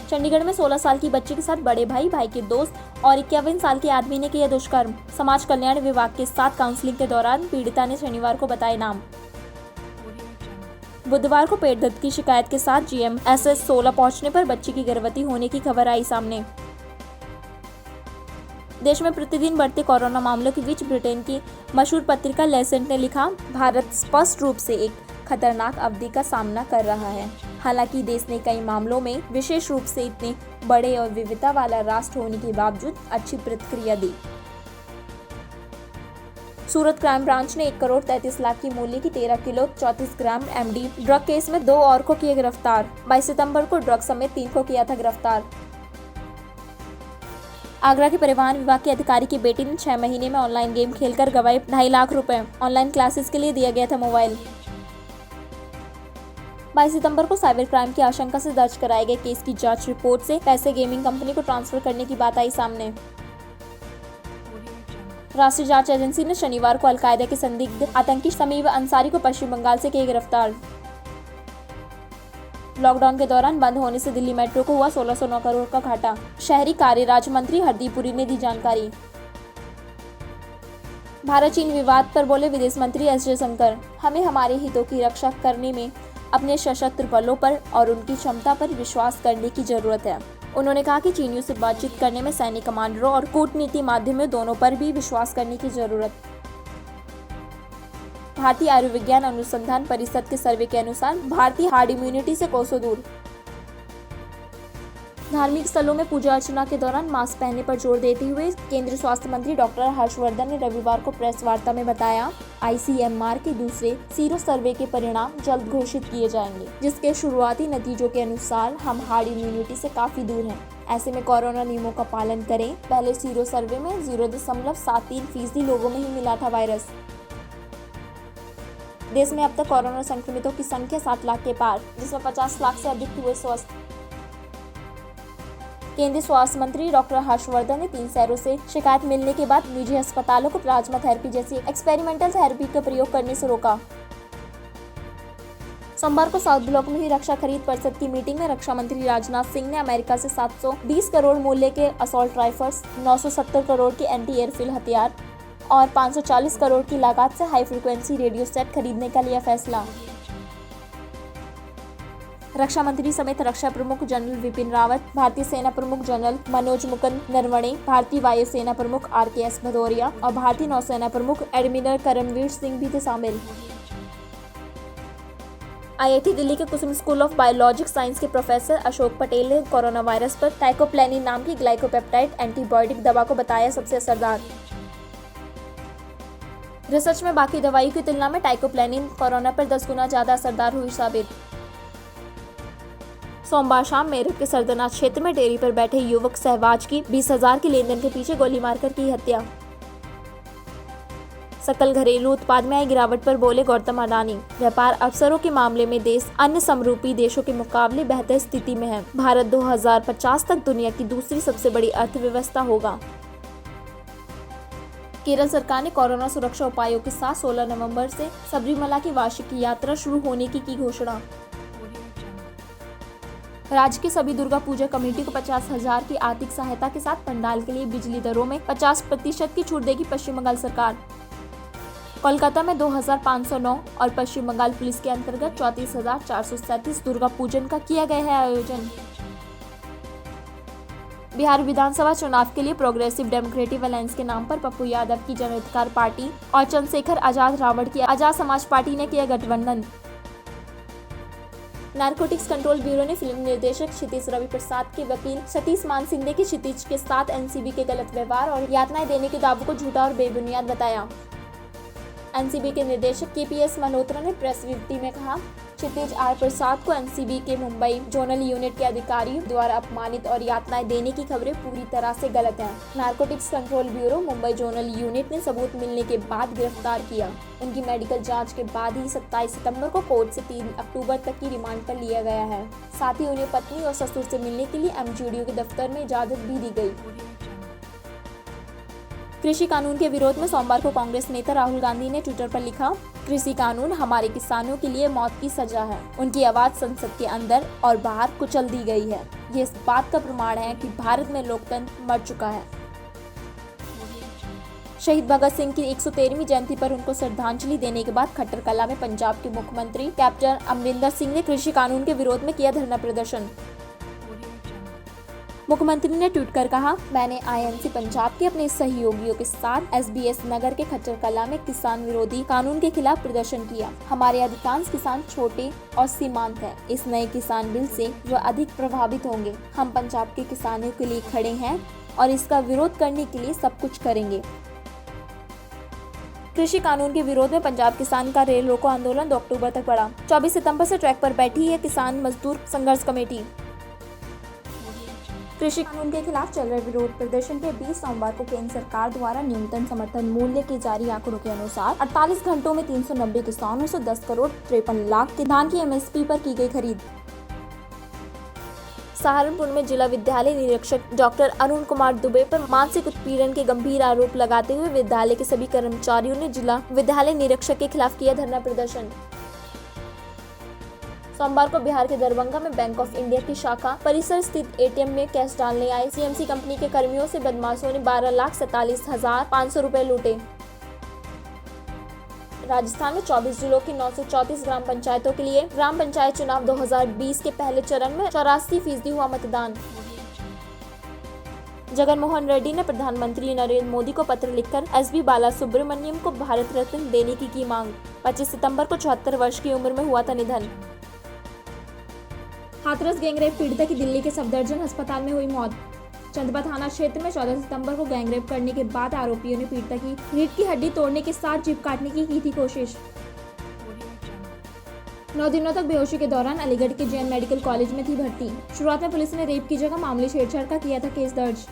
चंडीगढ़ में 16 साल की बच्ची के साथ बड़े भाई के दोस्त और 51 साल के आदमी ने किया दुष्कर्म। समाज कल्याण विभाग के साथ काउंसलिंग के दौरान पीड़िता ने शनिवार को बताए नाम। बुधवार को पेट दर्द की शिकायत के साथ GMSS 16 पहुंचने पर बच्ची की गर्भवती होने की खबर आई सामने। देश में प्रतिदिन बढ़ते कोरोना मामलों के बीच ब्रिटेन की मशहूर पत्रिका लेसेंट ने लिखा, भारत स्पष्ट रूप से एक खतरनाक अवधि का सामना कर रहा है। हालांकि देश ने कई मामलों में विशेष रूप से इतने बड़े और विविधता वाला राष्ट्र होने के बावजूद अच्छी प्रतिक्रिया दी। सूरत क्राइम ब्रांच ने 1 करोड़ 33 लाख की मूल्य की 13 किलो 34 ग्राम MD ड्रग केस में 2 और को किए गिरफ्तार। 22 सितंबर को ड्रग समेत 3 को किया था गिरफ्तार। आगरा के परिवहन विभाग के अधिकारी की बेटी ने 6 महीने में ऑनलाइन गेम खेलकर गंवाए 2.5 लाख रुपए। ऑनलाइन क्लासेस के लिए दिया गया था मोबाइल। 22 सितंबर को साइबर क्राइम की आशंका से दर्ज कराए गए केस की जांच रिपोर्ट से पैसे गेमिंग कंपनी को ट्रांसफर करने की बात आई सामने। राष्ट्रीय जांच एजेंसी ने शनिवार को अलकायदा के संदिग्ध आतंकी समीम अंसारी को पश्चिम बंगाल से किया गिरफ्तार। लॉकडाउन के दौरान बंद होने से दिल्ली मेट्रो को हुआ 1609 करोड़ का घाटा। शहरी कार्य राज्य मंत्री हरदीप पुरी ने दी जानकारी। भारत चीन विवाद पर बोले विदेश मंत्री S जयशंकर, हमें हमारे हितों की रक्षा करने में अपने सशस्त्र बलों पर और उनकी क्षमता पर विश्वास करने की जरूरत है। उन्होंने कहा कि चीनियों से बातचीत करने में सैन्य कमांडरों और कूटनीति माध्यमों दोनों पर भी विश्वास करने की जरूरत। भारतीय आयुर्विज्ञान अनुसंधान परिषद के सर्वे के अनुसार भारतीय हार्ड इम्यूनिटी से कोसों दूर। धार्मिक स्थलों में पूजा अर्चना के दौरान मास्क पहनने पर जोर देते हुए केंद्रीय स्वास्थ्य मंत्री डॉक्टर हर्षवर्धन ने रविवार को प्रेस वार्ता में बताया, ICMR के दूसरे सीरो सर्वे के परिणाम जल्द घोषित किए जाएंगे, जिसके शुरुआती नतीजों के अनुसार हम हार्ड इम्यूनिटी से काफी दूर हैं। ऐसे में कोरोना नियमों का पालन करें। पहले सीरो सर्वे में 0.73% लोगों में ही मिला था वायरस। देश में अब तक कोरोना संक्रमितों की संख्या 7 लाख के पार, जिसमें 50 लाख से अधिक हुए स्वस्थ। केंद्रीय स्वास्थ्य मंत्री डॉक्टर हर्षवर्धन ने 3 शहरों से शिकायत मिलने के बाद निजी अस्पतालों को प्लाज्मा थेरेपी जैसी एक्सपेरिमेंटल थेरेपी का प्रयोग करने से रोका। सोमवार को साउथ ब्लॉक में हुई रक्षा खरीद परिषद की मीटिंग में रक्षा मंत्री राजनाथ सिंह ने अमेरिका से 720 करोड़ मूल्य के असॉल्ट राइफल्स, 970 करोड़ के एंटी एयरफील्ड हथियार और 540 करोड़ की लागत से हाई फ्रीक्वेंसी रेडियो सेट खरीदने का लिया फैसला। रक्षा मंत्री समेत रक्षा प्रमुख जनरल विपिन रावत, भारतीय सेना प्रमुख जनरल मनोज मुकुंद नरवणे, भारतीय वायुसेना प्रमुख RKS भदौरिया और भारतीय नौसेना प्रमुख एडमिरल करमवीर सिंह भी थे शामिल। IIT दिल्ली के कुसुम स्कूल ऑफ बायोलॉजिक साइंस के प्रोफेसर अशोक पटेल ने कोरोना वायरस पर टाइकोप्लेनिन नाम की ग्लाइकोपेप्टाइड एंटीबायोटिक दवा को बताया सबसे असरदार। रिसर्च में बाकी दवाइयों की तुलना में टाइकोप्लेनिन कोरोना पर 10 गुना ज्यादा असरदार हुई साबित। सोमवार शाम मेरठ के सरदनाथ क्षेत्र में डेयरी पर बैठे युवक सहवाज की 20,000 की लेनदेन के पीछे गोली मारकर की हत्या। सकल घरेलू उत्पाद में आई गिरावट पर बोले गौतम अडानी, व्यापार अवसरों के मामले में देश अन्य समरूपी देशों के मुकाबले बेहतर स्थिति में है। भारत 2050 तक दुनिया की दूसरी सबसे बड़ी अर्थव्यवस्था होगा। केरल सरकार ने कोरोना सुरक्षा उपायों के साथ 16 नवंबर से सबरीमला की वार्षिक यात्रा शुरू होने की घोषणा। राज्य की सभी दुर्गा पूजा कमेटी को 50,000 की आर्थिक सहायता के साथ पंडाल के लिए बिजली दरों में 50% की छूट देगी पश्चिम बंगाल सरकार। कोलकाता में 2,509 और पश्चिम बंगाल पुलिस के अंतर्गत 34,437 दुर्गा पूजन का किया गया है आयोजन। बिहार विधानसभा चुनाव के लिए प्रोग्रेसिव डेमोक्रेटिक अलायंस के नाम पर पप्पू यादव की जन अधिकार पार्टी और चंद्रशेखर आजाद रावण की आजाद समाज पार्टी ने किया गठबंधन। नारकोटिक्स कंट्रोल ब्यूरो ने फिल्म निर्देशक क्षितिज रवि प्रसाद के वकील सतीश मानसिंह के क्षितिज के साथ NCB के गलत व्यवहार और यातनाएं देने के दावों को झूठा और बेबुनियाद बताया। NCB के निर्देशक KPS मल्होत्रा ने प्रेस विज्ञप्ति में कहा, क्षितिज R प्रसाद को NCB के मुंबई जोनल यूनिट के अधिकारियों द्वारा अपमानित और यातनाएं देने की खबरें पूरी तरह से गलत हैं। Narcotics control bureau Mumbai zonal unit ने सबूत मिलने के बाद गिरफ्तार किया। उनकी मेडिकल जांच के बाद ही 27 सितंबर को कोर्ट से 3 अक्टूबर तक की रिमांड पर लिया गया है। साथ ही उन्हें पत्नी और ससुर से मिलने के लिए MGDO के दफ्तर में इजाजत भी दी गई। कृषि कानून के विरोध में सोमवार को कांग्रेस नेता राहुल गांधी ने ट्विटर पर लिखा, कृषि कानून हमारे किसानों के लिए मौत की सजा है। उनकी आवाज संसद के अंदर और बाहर कुचल दी गई है। ये इस बात का प्रमाण है कि भारत में लोकतंत्र मर चुका है। शहीद भगत सिंह की 113वीं जयंती पर उनको श्रद्धांजलि देने के बाद खट्टर कला में पंजाब के मुख्यमंत्री कैप्टन अमरिंदर सिंह ने कृषि कानून के विरोध में किया धरना प्रदर्शन। मुख्यमंत्री ने ट्वीट कर कहा, मैंने आईएनसी पंजाब के अपने सहयोगियों के साथ एसबीएस नगर के खट्टर कला में किसान विरोधी कानून के खिलाफ प्रदर्शन किया। हमारे अधिकांश किसान छोटे और सीमांत हैं। इस नए किसान बिल से जो अधिक प्रभावित होंगे। हम पंजाब के किसानों के लिए खड़े हैं और इसका विरोध करने के लिए सब कुछ करेंगे। कृषि कानून के विरोध में पंजाब किसान का रेल रोको आंदोलन 2 अक्टूबर तक बढ़ा। 24 सितंबर से ट्रैक पर बैठी है किसान मजदूर संघर्ष कमेटी। कृषि कानून के खिलाफ चल रहे विरोध प्रदर्शन के बीच सोमवार को केंद्र सरकार द्वारा न्यूनतम समर्थन मूल्य के जारी आंकड़ों के अनुसार 48 घंटों में 390 किसानों से 10 करोड़ 53 लाख के धान की एमएसपी पर की गई खरीद। सहारनपुर में जिला विद्यालय निरीक्षक डॉक्टर अरुण कुमार दुबे पर मानसिक उत्पीड़न के गंभीर आरोप लगाते हुए विद्यालय के सभी कर्मचारियों ने जिला विद्यालय निरीक्षक के खिलाफ किया धरना प्रदर्शन। सोमवार को बिहार के दरभंगा में बैंक ऑफ इंडिया की शाखा परिसर स्थित एटीएम में कैश डालने आए सीएमसी कंपनी के कर्मियों से बदमाशों ने 12,47,500 रुपए लूटे। राजस्थान में 24 जिलों की 934 ग्राम पंचायतों के लिए ग्राम पंचायत चुनाव 2020 के पहले चरण में 84% हुआ मतदान। जगन मोहन रेड्डी ने प्रधानमंत्री नरेंद्र मोदी को पत्र लिखकर एसबी बालासुब्रमण्यम को भारत रत्न देने की मांग। 25 सितंबर को 74 वर्ष की उम्र में हुआ था निधन। हाथरस गैंगरेप पीड़िता की दिल्ली के सफदरजंग अस्पताल में हुई मौत। चंदवा थाना क्षेत्र में 14 सितंबर को गैंगरेप करने के बाद आरोपियों ने पीड़िता की रीढ़ की हड्डी तोड़ने के साथ जीभ काटने की थी कोशिश। 9 दिनों तक बेहोशी के दौरान अलीगढ़ के जैन मेडिकल कॉलेज में थी भर्ती। शुरुआत में पुलिस ने रेप की जगह मामूली छेड़छाड़ का किया था केस दर्ज।